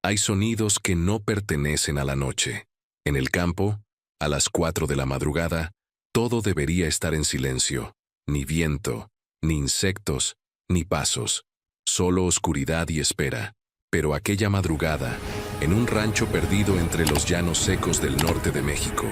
Hay sonidos que no pertenecen a la noche. En el campo, a las 4 de la madrugada, todo debería estar en silencio. Ni viento, ni insectos, ni pasos. Solo oscuridad y espera. Pero aquella madrugada, en un rancho perdido entre los llanos secos del norte de México,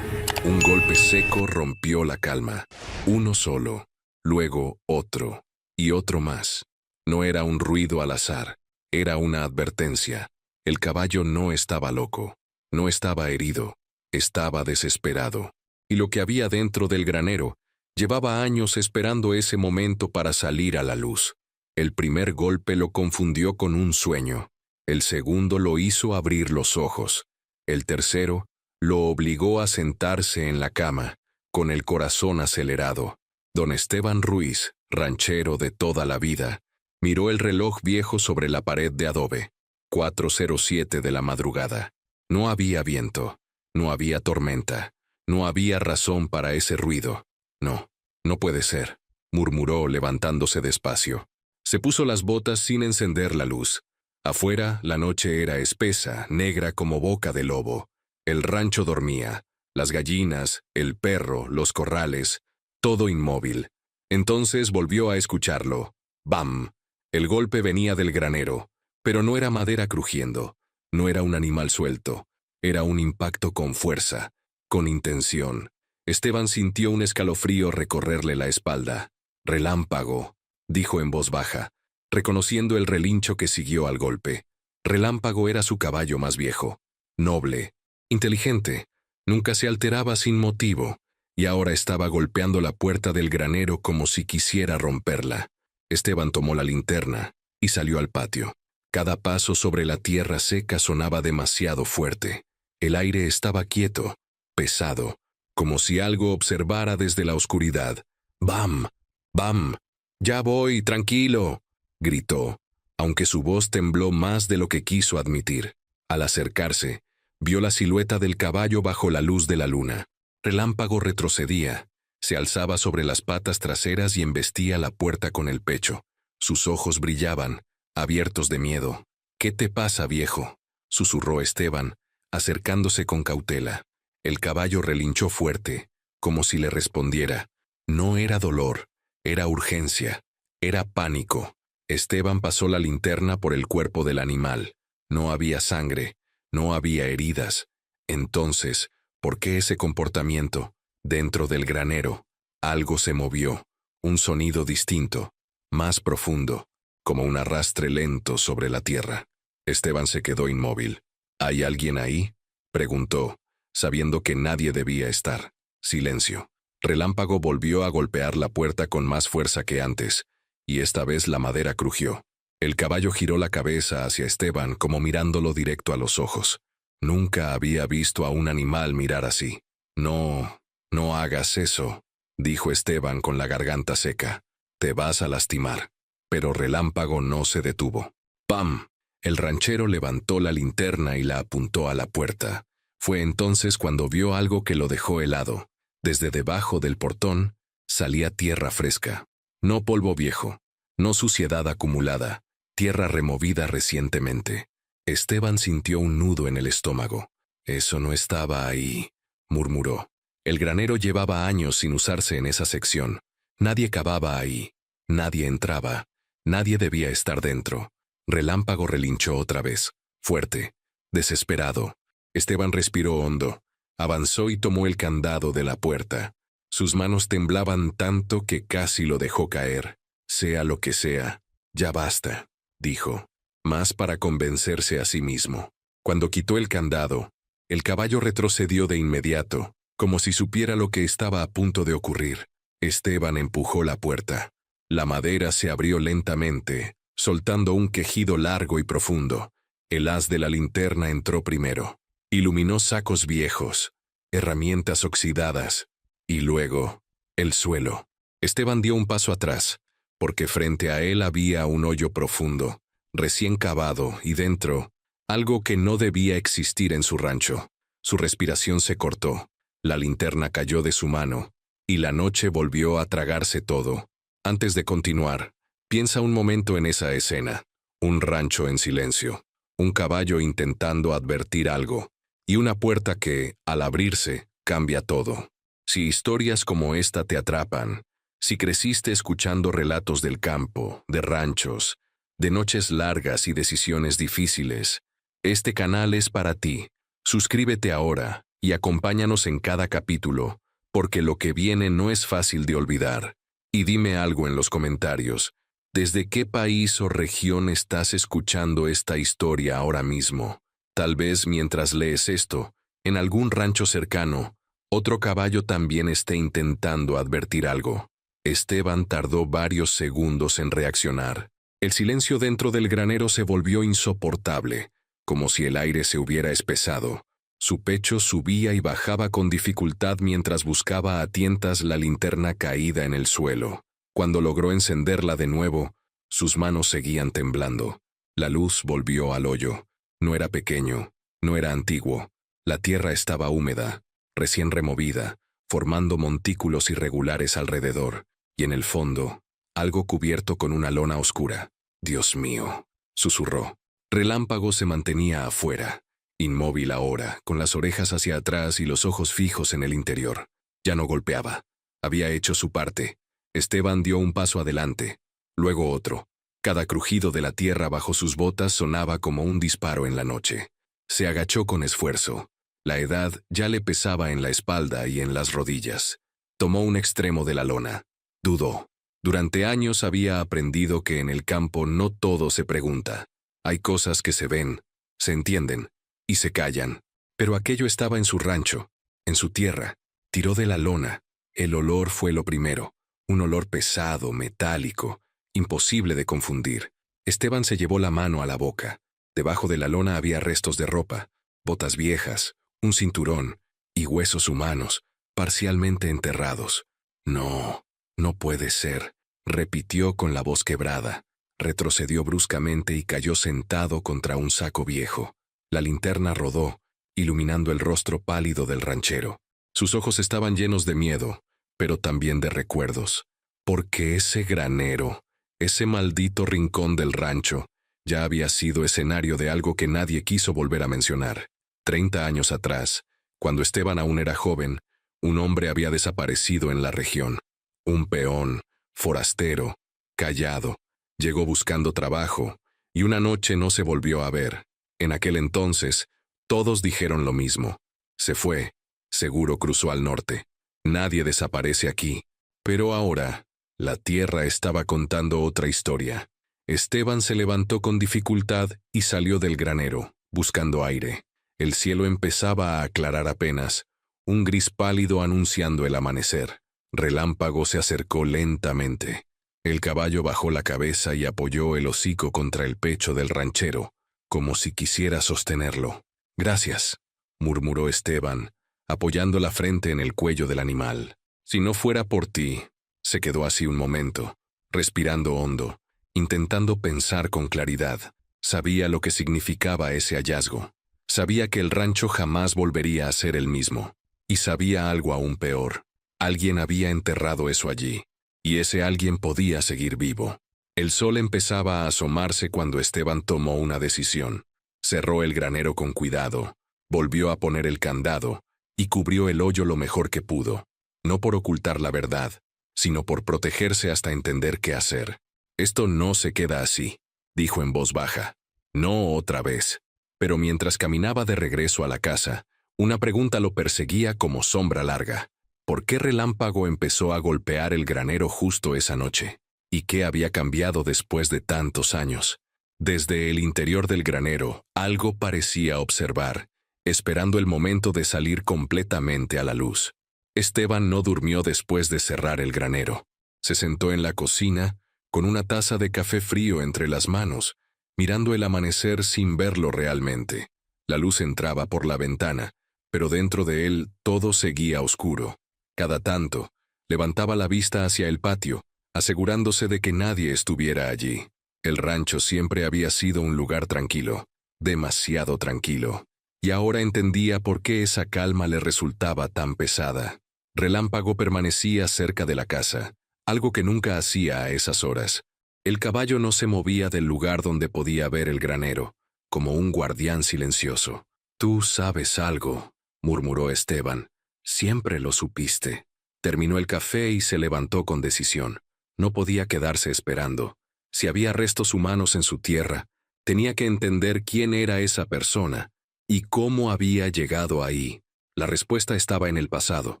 un golpe seco rompió la calma. Uno solo, luego otro, y otro más. No era un ruido al azar, era una advertencia. El caballo no estaba loco, no estaba herido, estaba desesperado. Y lo que había dentro del granero llevaba años esperando ese momento para salir a la luz. El primer golpe lo confundió con un sueño. El segundo lo hizo abrir los ojos. El tercero lo obligó a sentarse en la cama, con el corazón acelerado. Don Esteban Ruiz, ranchero de toda la vida, miró el reloj viejo sobre la pared de adobe. 4:07 de la madrugada. No había viento, no había tormenta, no había razón para ese ruido. No, no puede ser, murmuró levantándose despacio. Se puso las botas sin encender la luz. Afuera, la noche era espesa, negra como boca de lobo. El rancho dormía, las gallinas, el perro, los corrales, todo inmóvil. Entonces volvió a escucharlo. ¡Bam! El golpe venía del granero, pero no era madera crujiendo, no era un animal suelto, era un impacto con fuerza, con intención. Esteban sintió un escalofrío recorrerle la espalda. «Relámpago», dijo en voz baja, reconociendo el relincho que siguió al golpe. Relámpago era su caballo más viejo, noble, inteligente, nunca se alteraba sin motivo, y ahora estaba golpeando la puerta del granero como si quisiera romperla. Esteban tomó la linterna y salió al patio. Cada paso sobre la tierra seca sonaba demasiado fuerte. El aire estaba quieto, pesado, como si algo observara desde la oscuridad. «¡Bam! ¡Bam! ¡Ya voy, tranquilo!», gritó, aunque su voz tembló más de lo que quiso admitir. Al acercarse, vio la silueta del caballo bajo la luz de la luna. Relámpago retrocedía, se alzaba sobre las patas traseras y embestía la puerta con el pecho. Sus ojos brillaban, abiertos de miedo. «¿Qué te pasa, viejo?», susurró Esteban, acercándose con cautela. El caballo relinchó fuerte, como si le respondiera. No era dolor, era urgencia, era pánico. Esteban pasó la linterna por el cuerpo del animal. No había sangre, no había heridas. Entonces, ¿por qué ese comportamiento? Dentro del granero, algo se movió, un sonido distinto, más profundo, como un arrastre lento sobre la tierra. Esteban se quedó inmóvil. «¿Hay alguien ahí?», preguntó, sabiendo que nadie debía estar. Silencio. Relámpago volvió a golpear la puerta con más fuerza que antes, y esta vez la madera crujió. El caballo giró la cabeza hacia Esteban como mirándolo directo a los ojos. Nunca había visto a un animal mirar así. «No, no hagas eso», dijo Esteban con la garganta seca. «Te vas a lastimar». Pero Relámpago no se detuvo. ¡Pam! El ranchero levantó la linterna y la apuntó a la puerta. Fue entonces cuando vio algo que lo dejó helado. Desde debajo del portón salía tierra fresca. No polvo viejo, no suciedad acumulada, tierra removida recientemente. Esteban sintió un nudo en el estómago. «Eso no estaba ahí», murmuró. El granero llevaba años sin usarse en esa sección. Nadie cavaba ahí, nadie entraba, nadie debía estar dentro. Relámpago relinchó otra vez, fuerte, desesperado. Esteban respiró hondo, avanzó y tomó el candado de la puerta. Sus manos temblaban tanto que casi lo dejó caer. «Sea lo que sea, ya basta», dijo, más para convencerse a sí mismo. Cuando quitó el candado, el caballo retrocedió de inmediato, como si supiera lo que estaba a punto de ocurrir. Esteban empujó la puerta. La madera se abrió lentamente, soltando un quejido largo y profundo. El haz de la linterna entró primero. Iluminó sacos viejos, herramientas oxidadas, y luego, el suelo. Esteban dio un paso atrás, porque frente a él había un hoyo profundo, recién cavado, y dentro, algo que no debía existir en su rancho. Su respiración se cortó, la linterna cayó de su mano, y la noche volvió a tragarse todo. Antes de continuar, piensa un momento en esa escena, un rancho en silencio, un caballo intentando advertir algo, y una puerta que, al abrirse, cambia todo. Si historias como esta te atrapan, si creciste escuchando relatos del campo, de ranchos, de noches largas y decisiones difíciles, este canal es para ti. Suscríbete ahora y acompáñanos en cada capítulo, porque lo que viene no es fácil de olvidar. Y dime algo en los comentarios. ¿Desde qué país o región estás escuchando esta historia ahora mismo? Tal vez mientras lees esto, en algún rancho cercano, otro caballo también esté intentando advertir algo. Esteban tardó varios segundos en reaccionar. El silencio dentro del granero se volvió insoportable, como si el aire se hubiera espesado. Su pecho subía y bajaba con dificultad mientras buscaba a tientas la linterna caída en el suelo. Cuando logró encenderla de nuevo, sus manos seguían temblando. La luz volvió al hoyo. No era pequeño, no era antiguo. La tierra estaba húmeda, recién removida, formando montículos irregulares alrededor, y en el fondo, algo cubierto con una lona oscura. «Dios mío», susurró. Relámpago se mantenía afuera, inmóvil ahora, con las orejas hacia atrás y los ojos fijos en el interior. Ya no golpeaba. Había hecho su parte. Esteban dio un paso adelante, luego otro. Cada crujido de la tierra bajo sus botas sonaba como un disparo en la noche. Se agachó con esfuerzo. La edad ya le pesaba en la espalda y en las rodillas. Tomó un extremo de la lona. Dudó. Durante años había aprendido que en el campo no todo se pregunta. Hay cosas que se ven, se entienden y se callan. Pero aquello estaba en su rancho, en su tierra. Tiró de la lona. El olor fue lo primero. Un olor pesado, metálico, imposible de confundir. Esteban se llevó la mano a la boca. Debajo de la lona había restos de ropa, botas viejas, un cinturón y huesos humanos, parcialmente enterrados. No, no puede ser, repitió con la voz quebrada. Retrocedió bruscamente y cayó sentado contra un saco viejo. La linterna rodó, iluminando el rostro pálido del ranchero. Sus ojos estaban llenos de miedo, pero también de recuerdos. Porque ese granero, ese maldito rincón del rancho, ya había sido escenario de algo que nadie quiso volver a mencionar. 30 años atrás, cuando Esteban aún era joven, un hombre había desaparecido en la región. Un peón, forastero, callado. Llegó buscando trabajo, y una noche no se volvió a ver. En aquel entonces, todos dijeron lo mismo. Se fue, seguro cruzó al norte. Nadie desaparece aquí. Pero ahora, la tierra estaba contando otra historia. Esteban se levantó con dificultad y salió del granero, buscando aire. El cielo empezaba a aclarar apenas, un gris pálido anunciando el amanecer. Relámpago se acercó lentamente. El caballo bajó la cabeza y apoyó el hocico contra el pecho del ranchero, como si quisiera sostenerlo. «Gracias», murmuró Esteban, apoyando la frente en el cuello del animal. «Si no fuera por ti», se quedó así un momento, respirando hondo, intentando pensar con claridad. Sabía lo que significaba ese hallazgo. Sabía que el rancho jamás volvería a ser el mismo. Y sabía algo aún peor. Alguien había enterrado eso allí. Y ese alguien podía seguir vivo. El sol empezaba a asomarse cuando Esteban tomó una decisión. Cerró el granero con cuidado, volvió a poner el candado, y cubrió el hoyo lo mejor que pudo. No por ocultar la verdad, sino por protegerse hasta entender qué hacer. «Esto no se queda así», dijo en voz baja. «No otra vez». Pero mientras caminaba de regreso a la casa, una pregunta lo perseguía como sombra larga. ¿Por qué Relámpago empezó a golpear el granero justo esa noche? ¿Y qué había cambiado después de tantos años? Desde el interior del granero, algo parecía observar, esperando el momento de salir completamente a la luz. Esteban no durmió después de cerrar el granero. Se sentó en la cocina, con una taza de café frío entre las manos, mirando el amanecer sin verlo realmente. La luz entraba por la ventana, pero dentro de él todo seguía oscuro. Cada tanto, levantaba la vista hacia el patio, asegurándose de que nadie estuviera allí. El rancho siempre había sido un lugar tranquilo, demasiado tranquilo, y ahora entendía por qué esa calma le resultaba tan pesada. Relámpago permanecía cerca de la casa, algo que nunca hacía a esas horas. El caballo no se movía del lugar donde podía ver el granero, como un guardián silencioso. «Tú sabes algo», murmuró Esteban. «Siempre lo supiste». Terminó el café y se levantó con decisión. No podía quedarse esperando. Si había restos humanos en su tierra, tenía que entender quién era esa persona y cómo había llegado ahí. La respuesta estaba en el pasado.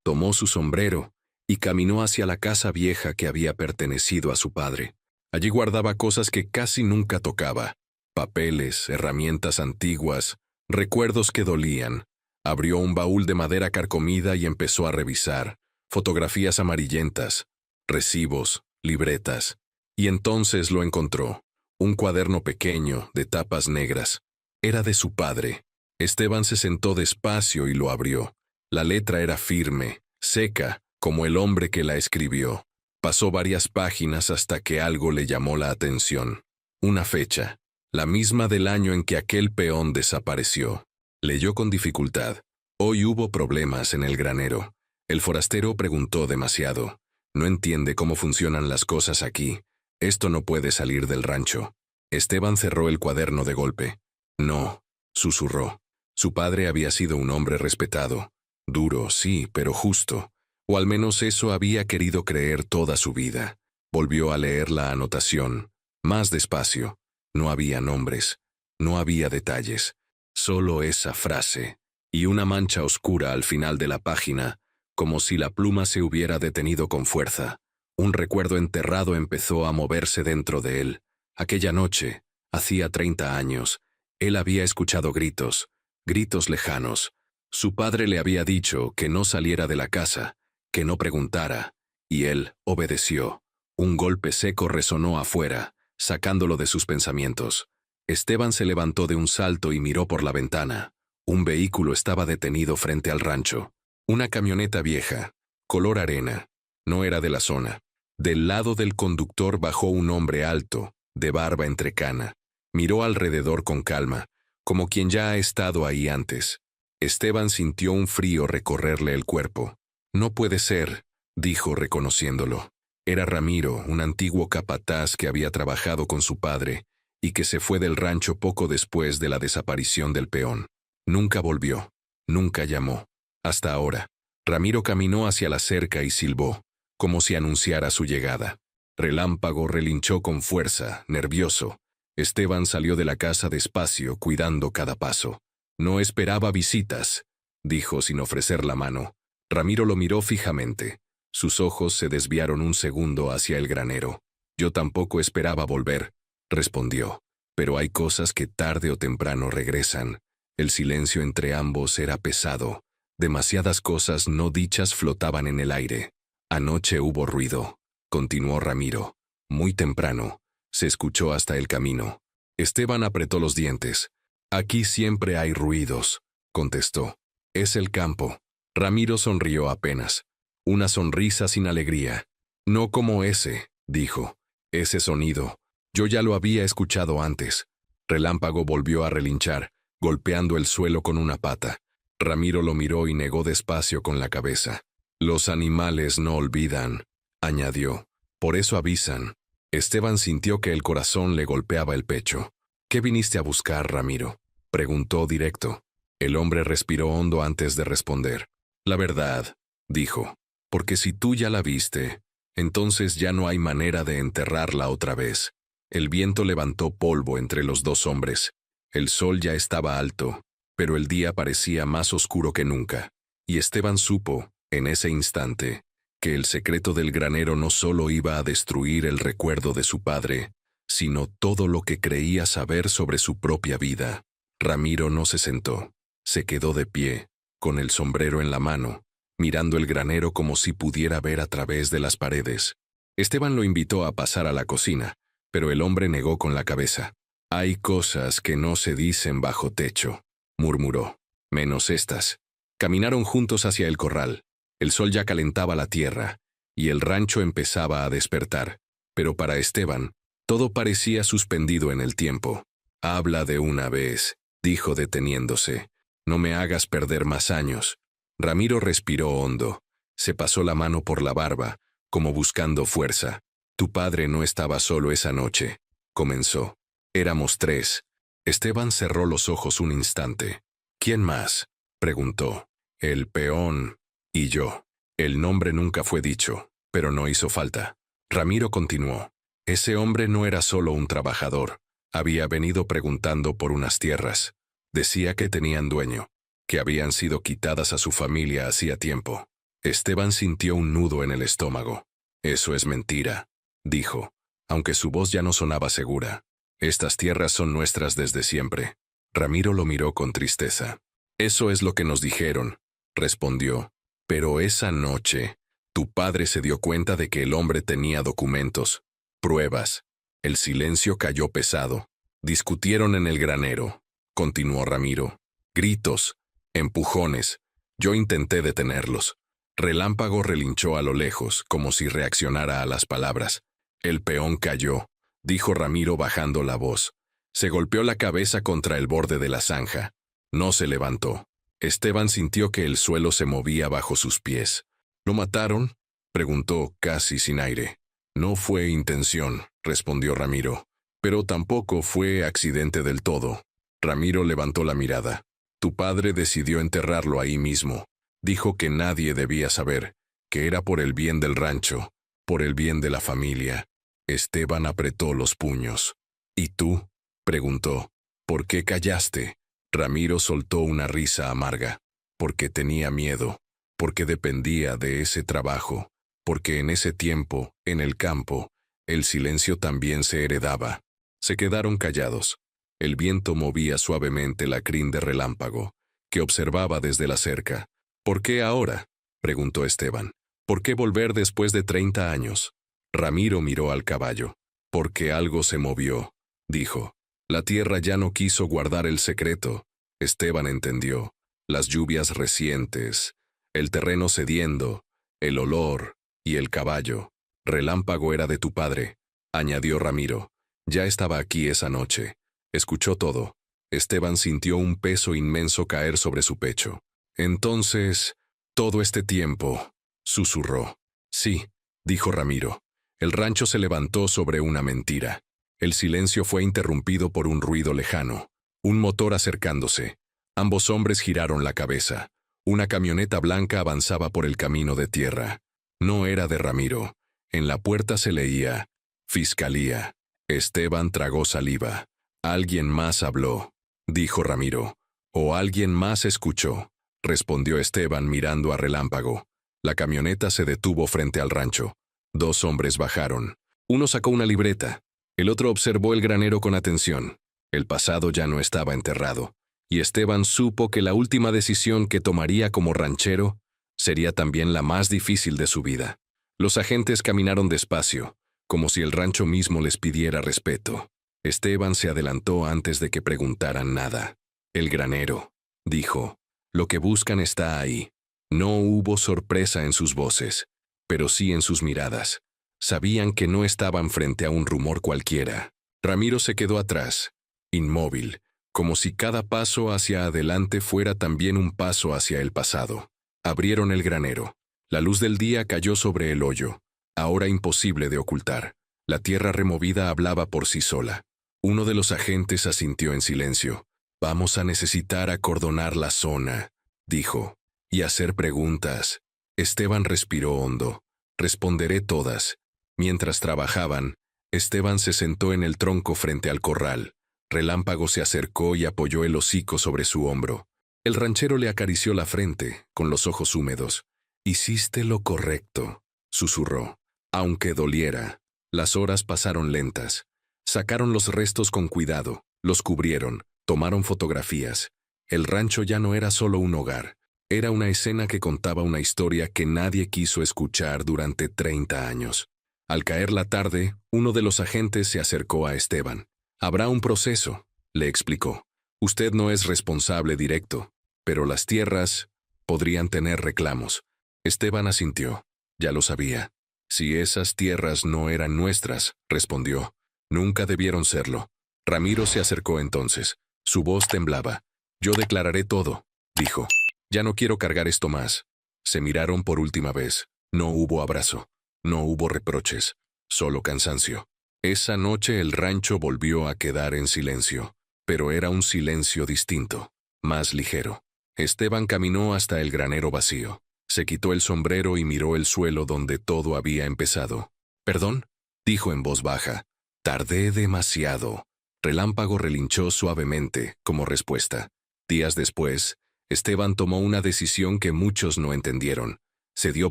Tomó su sombrero y caminó hacia la casa vieja que había pertenecido a su padre. Allí guardaba cosas que casi nunca tocaba: papeles, herramientas antiguas, recuerdos que dolían. Abrió un baúl de madera carcomida y empezó a revisar. Fotografías amarillentas, recibos, libretas. Y entonces lo encontró. Un cuaderno pequeño, de tapas negras. Era de su padre. Esteban se sentó despacio y lo abrió. La letra era firme, seca, como el hombre que la escribió. Pasó varias páginas hasta que algo le llamó la atención. Una fecha, la misma del año en que aquel peón desapareció. Leyó con dificultad. Hoy hubo problemas en el granero. El forastero preguntó demasiado. No entiende cómo funcionan las cosas aquí. Esto no puede salir del rancho. Esteban cerró el cuaderno de golpe. No, susurró. Su padre había sido un hombre respetado. Duro, sí, pero justo. O al menos eso había querido creer toda su vida. Volvió a leer la anotación. Más despacio. No había nombres. No había detalles. Solo esa frase. Y una mancha oscura al final de la página, como si la pluma se hubiera detenido con fuerza. Un recuerdo enterrado empezó a moverse dentro de él. Aquella noche, hacía 30 años, él había escuchado gritos, gritos lejanos. Su padre le había dicho que no saliera de la casa, que no preguntara, y él obedeció. Un golpe seco resonó afuera, sacándolo de sus pensamientos. Esteban se levantó de un salto y miró por la ventana. Un vehículo estaba detenido frente al rancho. Una camioneta vieja, color arena. No era de la zona. Del lado del conductor bajó un hombre alto, de barba entrecana. Miró alrededor con calma, como quien ya ha estado ahí antes. Esteban sintió un frío recorrerle el cuerpo. «No puede ser», dijo reconociéndolo. Era Ramiro, un antiguo capataz que había trabajado con su padre y que se fue del rancho poco después de la desaparición del peón. Nunca volvió, nunca llamó. Hasta ahora. Ramiro caminó hacia la cerca y silbó, como si anunciara su llegada. Relámpago relinchó con fuerza, nervioso. Esteban salió de la casa despacio, cuidando cada paso. «No esperaba visitas», dijo sin ofrecer la mano. Ramiro lo miró fijamente. Sus ojos se desviaron un segundo hacia el granero. «Yo tampoco esperaba volver», respondió. «Pero hay cosas que tarde o temprano regresan». El silencio entre ambos era pesado. Demasiadas cosas no dichas flotaban en el aire. «Anoche hubo ruido», continuó Ramiro. «Muy temprano. Se escuchó hasta el camino». Esteban apretó los dientes. «Aquí siempre hay ruidos», contestó. «Es el campo». Ramiro sonrió apenas. Una sonrisa sin alegría. «No como ese», dijo. «Ese sonido. Yo ya lo había escuchado antes». Relámpago volvió a relinchar, golpeando el suelo con una pata. Ramiro lo miró y negó despacio con la cabeza. «Los animales no olvidan», añadió. «Por eso avisan». Esteban sintió que el corazón le golpeaba el pecho. «¿Qué viniste a buscar, Ramiro?», preguntó directo. El hombre respiró hondo antes de responder. «La verdad», dijo, «porque si tú ya la viste, entonces ya no hay manera de enterrarla otra vez». El viento levantó polvo entre los dos hombres. El sol ya estaba alto, pero el día parecía más oscuro que nunca. Y Esteban supo, en ese instante, que el secreto del granero no solo iba a destruir el recuerdo de su padre, sino todo lo que creía saber sobre su propia vida. Ramiro no se sentó. Se quedó de pie, con el sombrero en la mano, mirando el granero como si pudiera ver a través de las paredes. Esteban lo invitó a pasar a la cocina, pero el hombre negó con la cabeza. «Hay cosas que no se dicen bajo techo», murmuró. «Menos estas». Caminaron juntos hacia el corral. El sol ya calentaba la tierra, y el rancho empezaba a despertar. Pero para Esteban, todo parecía suspendido en el tiempo. «Habla de una vez», dijo deteniéndose. «No me hagas perder más años». Ramiro respiró hondo. Se pasó la mano por la barba, como buscando fuerza. «Tu padre no estaba solo esa noche», comenzó. «Éramos tres. Esteban cerró los ojos un instante. ¿Quién más?, preguntó. El peón y yo. El nombre nunca fue dicho, pero no hizo falta. Ramiro continuó. Ese hombre no era solo un trabajador. Había venido preguntando por unas tierras. Decía que tenían dueño, que habían sido quitadas a su familia hacía tiempo. Esteban sintió un nudo en el estómago. Eso es mentira, dijo, aunque su voz ya no sonaba segura. Estas tierras son nuestras desde siempre. Ramiro lo miró con tristeza. Eso es lo que nos dijeron, respondió. Pero esa noche, tu padre se dio cuenta de que el hombre tenía documentos, pruebas. El silencio cayó pesado. Discutieron en el granero, continuó Ramiro. Gritos, empujones. Yo intenté detenerlos. Relámpago relinchó a lo lejos, como si reaccionara a las palabras. El peón cayó, dijo Ramiro bajando la voz. Se golpeó la cabeza contra el borde de la zanja. No se levantó. Esteban sintió que el suelo se movía bajo sus pies. ¿Lo mataron?, preguntó casi sin aire. No fue intención, respondió Ramiro. Pero tampoco fue accidente del todo. Ramiro levantó la mirada. Tu padre decidió enterrarlo ahí mismo. Dijo que nadie debía saber, que era por el bien del rancho, por el bien de la familia. Esteban apretó los puños. ¿Y tú?, preguntó. ¿Por qué callaste? Ramiro soltó una risa amarga. Porque tenía miedo, porque dependía de ese trabajo, porque en ese tiempo, en el campo, el silencio también se heredaba. Se quedaron callados. El viento movía suavemente la crin de Relámpago, que observaba desde la cerca. ¿Por qué ahora?, preguntó Esteban. ¿Por qué volver después de 30 años? Ramiro miró al caballo. Porque algo se movió, dijo. La tierra ya no quiso guardar el secreto. Esteban entendió. Las lluvias recientes, el terreno cediendo, el olor y el caballo. Relámpago era de tu padre, añadió Ramiro. Ya estaba aquí esa noche. Escuchó todo. Esteban sintió un peso inmenso caer sobre su pecho. Entonces, todo este tiempo, susurró. Sí, dijo Ramiro. El rancho se levantó sobre una mentira. El silencio fue interrumpido por un ruido lejano. Un motor acercándose. Ambos hombres giraron la cabeza. Una camioneta blanca avanzaba por el camino de tierra. No era de Ramiro. En la puerta se leía: Fiscalía. Esteban tragó saliva. Alguien más habló, dijo Ramiro. O alguien más escuchó, respondió Esteban mirando a Relámpago. La camioneta se detuvo frente al rancho. 2 hombres bajaron. Uno sacó una libreta. El otro observó el granero con atención. El pasado ya no estaba enterrado, y Esteban supo que la última decisión que tomaría como ranchero sería también la más difícil de su vida. Los agentes caminaron despacio, como si el rancho mismo les pidiera respeto. Esteban se adelantó antes de que preguntaran nada. El granero, dijo. Lo que buscan está ahí. No hubo sorpresa en sus voces, pero sí en sus miradas. Sabían que no estaban frente a un rumor cualquiera. Ramiro se quedó atrás, inmóvil, como si cada paso hacia adelante fuera también un paso hacia el pasado. Abrieron el granero. La luz del día cayó sobre el hoyo, ahora imposible de ocultar. La tierra removida hablaba por sí sola. Uno de los agentes asintió en silencio. Vamos a necesitar acordonar la zona, dijo, y hacer preguntas. Esteban respiró hondo. Responderé todas. Mientras trabajaban, Esteban se sentó en el tronco frente al corral. Relámpago se acercó y apoyó el hocico sobre su hombro. El ranchero le acarició la frente, con los ojos húmedos. Hiciste lo correcto, susurró. Aunque doliera. Las horas pasaron lentas. Sacaron los restos con cuidado, los cubrieron, tomaron fotografías. El rancho ya no era solo un hogar. Era una escena que contaba una historia que nadie quiso escuchar durante 30 años. Al caer la tarde, uno de los agentes se acercó a Esteban. Habrá un proceso, le explicó. Usted no es responsable directo, pero las tierras podrían tener reclamos. Esteban asintió. Ya lo sabía. Si esas tierras no eran nuestras, respondió. Nunca debieron serlo. Ramiro se acercó entonces. Su voz temblaba. Yo declararé todo, dijo. Ya no quiero cargar esto más. Se miraron por última vez. No hubo abrazo. No hubo reproches. Solo cansancio. Esa noche el rancho volvió a quedar en silencio. pero era un silencio distinto, más ligero. Esteban caminó hasta el granero vacío. Se quitó el sombrero y miró el suelo donde todo había empezado. «¿Perdón?», dijo en voz baja. «Tardé demasiado». Relámpago relinchó suavemente, como respuesta. Días después, Esteban tomó una decisión que muchos no entendieron. Cedió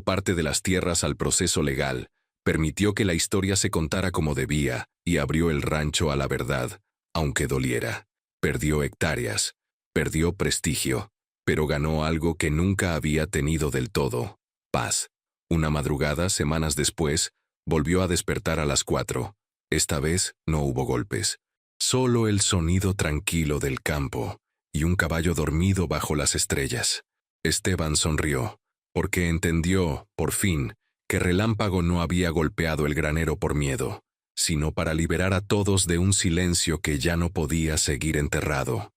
parte de las tierras al proceso legal, permitió que la historia se contara como debía y abrió el rancho a la verdad, aunque doliera. Perdió hectáreas, perdió prestigio, pero ganó algo que nunca había tenido del todo: paz. Una madrugada, semanas después, volvió a despertar a las 4. Esta vez no hubo golpes. Solo el sonido tranquilo del campo y un caballo dormido bajo las estrellas. Esteban sonrió, porque entendió, por fin, que Relámpago no había golpeado el granero por miedo, sino para liberar a todos de un silencio que ya no podía seguir enterrado.